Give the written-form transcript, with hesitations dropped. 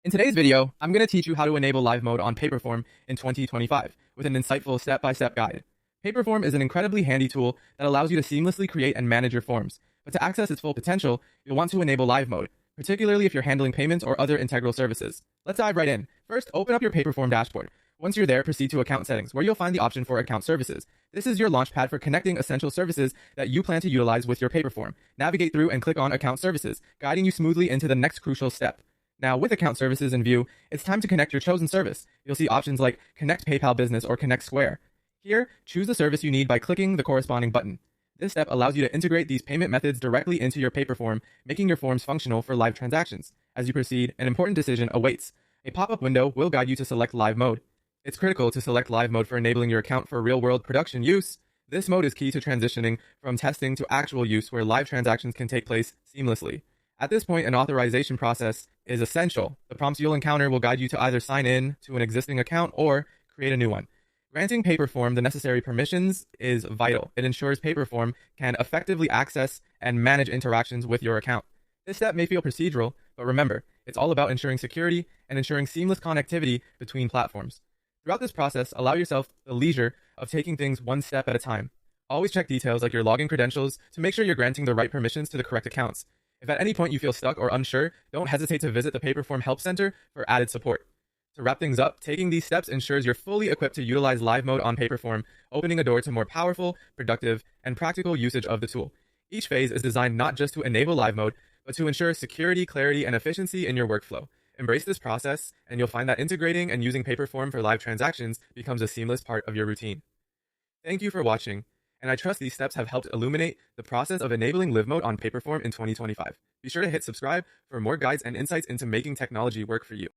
In today's video, I'm going to teach you how to enable live mode on Paperform in 2025 with an insightful step-by-step guide. Paperform is an incredibly handy tool that allows you to seamlessly create and manage your forms, but to access its full potential, you'll want to enable live mode, particularly if you're handling payments or other integral services. Let's dive right in. First, open up your Paperform dashboard. Once you're there, proceed to Account Settings, where you'll find the option for Account Services. This is your launchpad for connecting essential services that you plan to utilize with your Paperform. Navigate through and click on Account Services, guiding you smoothly into the next crucial step. Now, with Account Services in view, it's time to connect your chosen service. You'll see options like Connect PayPal Business or Connect Square. Here, choose the service you need by clicking the corresponding button. This step allows you to integrate these payment methods directly into your Paperform, making your forms functional for live transactions. As you proceed, an important decision awaits. A pop-up window will guide you to select live mode. It's critical to select live mode for enabling your account for real-world production use. This mode is key to transitioning from testing to actual use where live transactions can take place seamlessly. At this point, an authorization process is essential. The prompts you'll encounter will guide you to either sign in to an existing account or create a new one. Granting Paperform the necessary permissions is vital. It ensures Paperform can effectively access and manage interactions with your account. This step may feel procedural, but remember, it's all about ensuring security and ensuring seamless connectivity between platforms. Throughout this process, allow yourself the leisure of taking things one step at a time. Always check details like your login credentials to make sure you're granting the right permissions to the correct accounts. If at any point you feel stuck or unsure, don't hesitate to visit the Paperform Help Center for added support. To wrap things up, taking these steps ensures you're fully equipped to utilize live mode on Paperform, opening a door to more powerful, productive, and practical usage of the tool. Each phase is designed not just to enable live mode, but to ensure security, clarity, and efficiency in your workflow. Embrace this process, and you'll find that integrating and using Paperform for live transactions becomes a seamless part of your routine. Thank you for watching, and I trust these steps have helped illuminate the process of enabling live mode on Paperform in 2025. Be sure to hit subscribe for more guides and insights into making technology work for you.